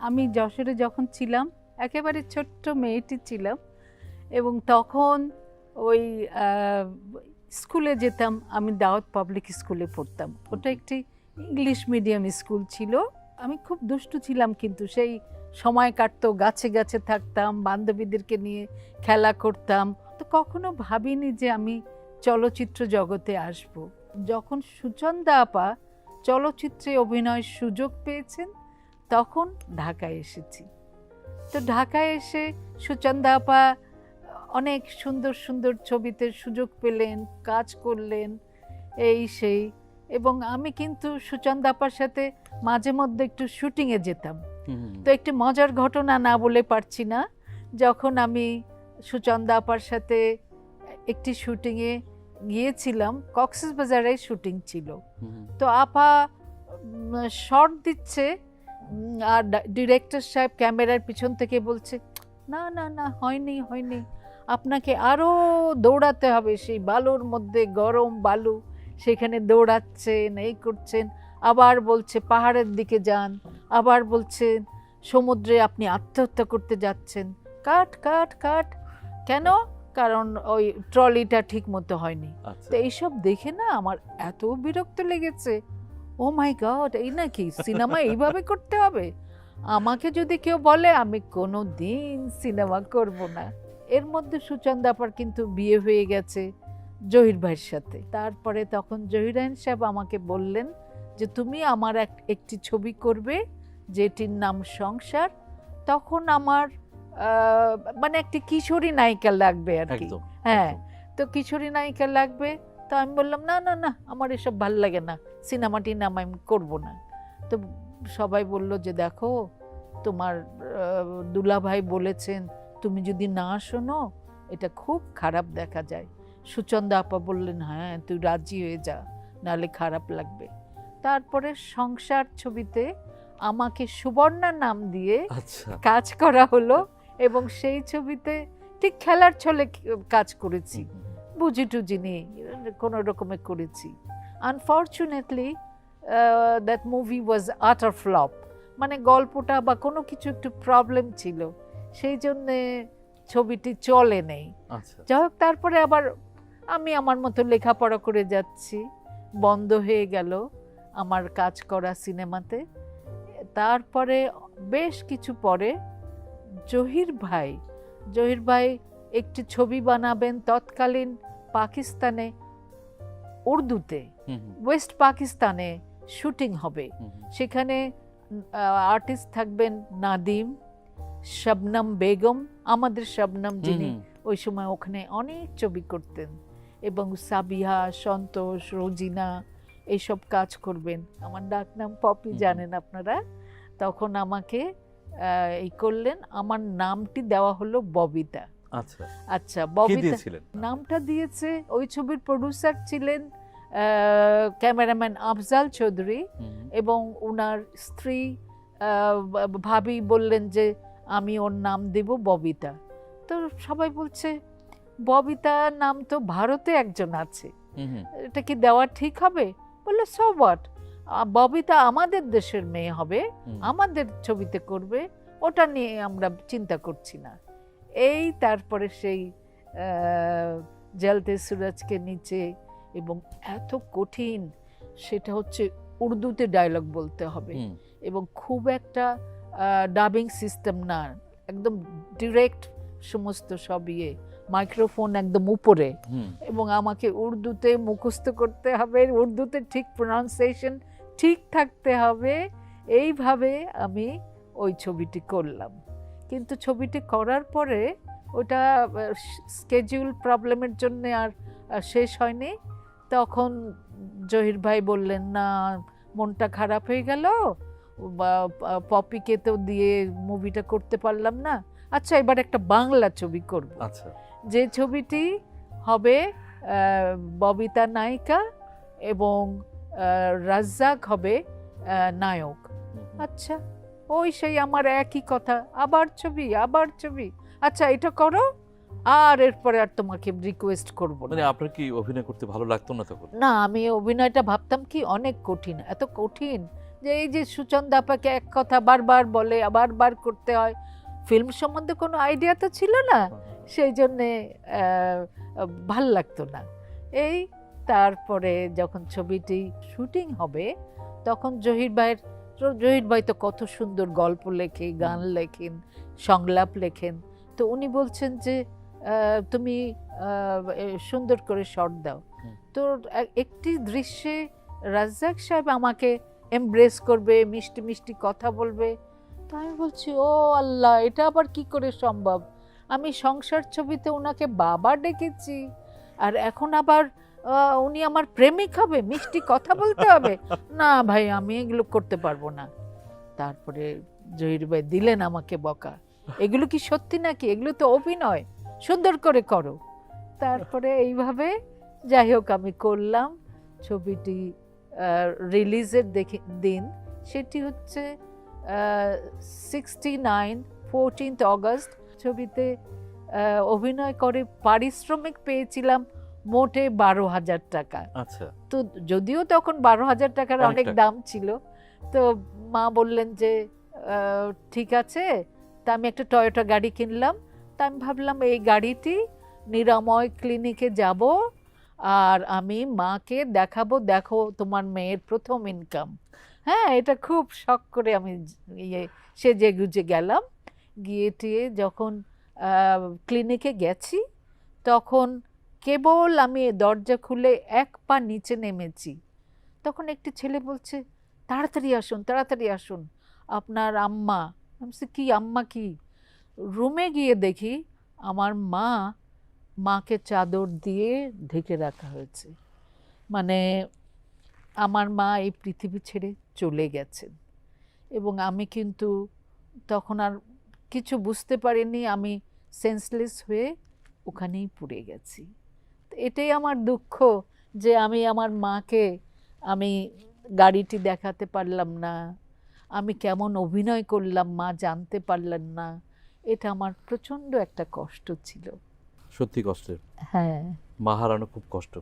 আমি যশোরে যখন ছিলাম একেবারে ছোট্ট মেয়েটি ছিলাম এবং তখন ওই স্কুলে যেতাম, আমি দাওয়াত পাবলিক স্কুলে পড়তাম। ওটা একটি ইংলিশ মিডিয়াম স্কুল ছিল। আমি খুব দুষ্টু ছিলাম, কিন্তু সেই সময় কাটতো, গাছে গাছে থাকতাম, বান্ধবীদেরকে নিয়ে খেলা করতাম। তো কখনো ভাবিনি যে আমি চলচ্চিত্র জগতে আসব। যখন সুচন্দা আপা চলচ্চিত্রে অভিনয়ের সুযোগ পেয়েছেন তখন ঢাকায় এসেছি। তো ঢাকায় এসে সুচন্দা আপা অনেক সুন্দর সুন্দর ছবিতে সুযোগ পেলেন, কাজ করলেন, এই সেই। এবং আমি কিন্তু সুচন্দা আপার সাথে মাঝে মধ্যে একটু শুটিংয়ে যেতাম। তো একটি মজার ঘটনা না বলে পারছি না, যখন আমি সুচন্দা আপার সাথে একটি শুটিংয়ে গিয়েছিলাম, কক্সবাজারে শুটিং ছিল। তো আপা শর্ট দিচ্ছে আর ডিরেক্টর সাহেব ক্যামেরার পিছন থেকে বলছে, না না না, হয়নি হয়নি, আপনাকে আরও দৌড়াতে হবে। সেই বালুর মধ্যে, গরম বালু, সেখানে দৌড়াচ্ছেন, এই করছেন, আবার বলছে পাহাড়ের দিকে যান, আবার বলছেন সমুদ্রে আপনি আত্মহত্যা করতে যাচ্ছেন, কাট কাট কাট। কেন? কারণ ওই ট্রলিটা ঠিক মতো হয়নি। তো এইসব দেখে না আমার এত বিরক্ত লেগেছে। ও মাই গড, এই নাকি সিনেমা এইভাবে করতে হবে? আমাকে যদি কেউ বলে, আমি কোনো দিন সিনেমা করব না। এর মধ্যে সুচন্দা আপার কিন্তু বিয়ে হয়ে গেছে জহির ভাইয়ের সাথে। তারপরে তখন জহিরাইন সাহেব আমাকে বললেন যে তুমি আমার একটি ছবি করবে যেটির নাম সংসার। তখন আমার মানে একটি কিশোরী নায়িকা লাগবে আর কি। হ্যাঁ, তো কিশোরী নায়িকা লাগবে। তো আমি বললাম না না না, আমার এসব ভাল লাগে না, সিনেমাটির নাম আমি করব না। তো সবাই বলল যে দেখো, তোমার দুলাভাই বলেছেন তুমি যদি না শোনো এটা খুব খারাপ দেখা যায়। সুচন্দা আপা বললেন হ্যাঁ তুই রাজি হয়ে যা, নাহলে খারাপ লাগবে। তারপরে সংসার ছবিতে আমাকে সুবর্ণা নাম দিয়ে কাজ করা হলো এবং সেই ছবিতে ঠিক খেলার ছলে কাজ করেছি, বুঝি টুজি নিয়ে কোনো রকমে করেছি। আনফর্চুনেটলি দ্যাট মুভি ওয়াজ আটার ফ্লপ, মানে গল্পটা বা কোনো কিছু একটু প্রবলেম ছিল, সেই জন্যে ছবিটি চলে নেই। যাই হোক, তারপরে আবার আমি আমার মতো লেখাপড়া করে যাচ্ছি, বন্ধ হয়ে গেল আমার কাজ করা সিনেমাতে। তারপরে বেশ কিছু পরে জহির ভাই একটি ছবি বানাবেন তৎকালীন পাকিস্তানে, উর্দুতে, ওয়েস্ট পাকিস্তানে শুটিং হবে। সেখানে আর্টিস্ট থাকবেন নাদিম, শবনম বেগম, আমাদের শবনম, যিনি ওই সময় ওখানে অনেক ছবি করতেন, এবং সাবিহা, সন্তোষ, রোজিনা এইসব কাজ করবেন। আমার ডাক নাম পপি, জানেন আপনারা। তখন আমাকে এই করলেন, আমার নামটি দেওয়া হলো ববিতা। আচ্ছা, ববিতা নামটা দিয়েছে, ওই ছবির প্রডিউসার ছিলেন ক্যামেরাম্যান আফজাল চৌধুরী, এবং ওনার স্ত্রী ভাবি বললেন যে আমি ওর নাম দেব ববিতা। তো সবাই বলছে ববিতা নাম তো ভারতে একজন আছে, এটা কি দেওয়া ঠিক হবে? বললো সো হোয়াট, ববিতা আমাদের দেশের মেয়ে হবে, আমাদের ছবিতে করবে, ওটা নিয়ে আমরা চিন্তা করছি না। এই তারপরে সেই জলতে সুরজকে নিচে, এবং এত কঠিন, সেটা হচ্ছে উর্দুতে ডায়লগ বলতে হবে, এবং খুব একটা ডাবিং সিস্টেম না, একদম ডিরেক্ট সমস্ত সব মাইক্রোফোন একদম উপরে, এবং আমাকে উর্দুতে মুখস্থ করতে হবে, উর্দুতে ঠিক প্রোনাউন্সিয়েশন ঠিক থাকতে হবে। এইভাবে আমি ওই ছবিটি করলাম। কিন্তু ছবিটি করার পরে ওটা স্কেডিউল প্রবলেমের জন্য আর শেষ হয়নি। তখন জহির ভাই বললেন না, মনটা খারাপ হয়ে গেল, পপিকে তো দিয়ে মুভিটা করতে পারলাম না, আচ্ছা এবার একটা বাংলা ছবি করব। যে ছবিটি হবে ববিতা নায়িকা এবং রাজ্জাক হবে নায়ক। আচ্ছা, ওই সেই আমার একই কথা, আবার ছবি, আচ্ছা এটা করো, আর এরপরে আর তোমাকে রিকোয়েস্ট করবো না। মানে আপনার কি অভিনয় করতে ভালো লাগতো না তখন? না, আমি অভিনয়টা ভাবতাম কি অনেক কঠিন, এত কঠিন, যে এই যে সুচন্দা আপাকে এক কথা বারবার বলে আবার বার করতে হয়, ফিল্ম সম্বন্ধে কোনো আইডিয়া তো ছিল না, সেই জন্যে ভাল লাগতো না। এই তারপরে যখন ছবিটি শুটিং হবে তখন জহির ভাই তো কত সুন্দর গল্প লেখে, গান লেখেন, সংলাপ লেখেন। তো উনি বলছেন যে তুমি সুন্দর করে শট দাও। তো একটি দৃশ্যে রাজ্জাক সাহেব আমাকে এমব্রেস করবে, মিষ্টি মিষ্টি কথা বলবে। তো আমি বলছি ও আল্লাহ, এটা আবার কি করে সম্ভব? আমি সংসার ছবিতে ওনাকে বাবা ডেকেছি, আর এখন আবার উনি আমার প্রেমিক হবে, মিষ্টি কথা বলতে হবে? না ভাই, আমি এগুলো করতে পারবো না। তারপরে জহির ভাই দিলেন আমাকে বকা, এগুলো কি সত্যি নাকি? এগুলো তো অভিনয়, সুন্দর করে করো। তারপরে এইভাবে যাই হোক আমি করলাম। ছবিটি রিলিজের দিন সেটি হচ্ছে 14 অগস্ট। ছবিতে অভিনয় করে পারিশ্রমিক পেয়েছিলাম মোটে 12,000 টাকা। আচ্ছা। তো যদিও তখন 12,000 টাকার অনেক দাম ছিল, তো মা বললেন যে ঠিক আছে। তা আমি একটা টয়োটা গাড়ি কিনলাম। তা আমি ভাবলাম এই গাড়িটি নিরাময় ক্লিনিকে যাব, আর আমি মাকে দেখাবো, দেখো তোমার মেয়ের প্রথম ইনকাম। হ্যাঁ, এটা খুব শখ করে আমি সেজে গুজে গেলাম। গিয়ে টিয়ে যখন ক্লিনিকে গেছি, তখন কেবল আমি দরজা খুলে এক পা নিচে নেমেছি, তখন একটি ছেলে বলছে তাড়াতাড়ি আসুন, তাড়াতাড়ি আসুন, আপনার আম্মা। আমি বলছি কি আম্মা কি? রুমে গিয়ে দেখি আমার মাকে চাদর দিয়ে ঢেকে রাখা হয়েছে। মানে আমার মা এই পৃথিবী ছেড়ে চলে গেছেন। এবং আমি কিন্তু তখন আর কিছু বুঝতে পারিনি, আমি সেন্সলেস হয়ে ওখানেই পুড়ে গেছি। এটাই আমার দুঃখ যে আমি আমার মাকে আমি গাড়িটি দেখাতে পারলাম না, আমি কেমন অভিনয় করলাম মা জানতে পারলেন না। এটা আমার প্রচণ্ড একটা কষ্ট ছিল। সত্যি কষ্টের। হ্যাঁ, মা হারানো খুব কষ্ট।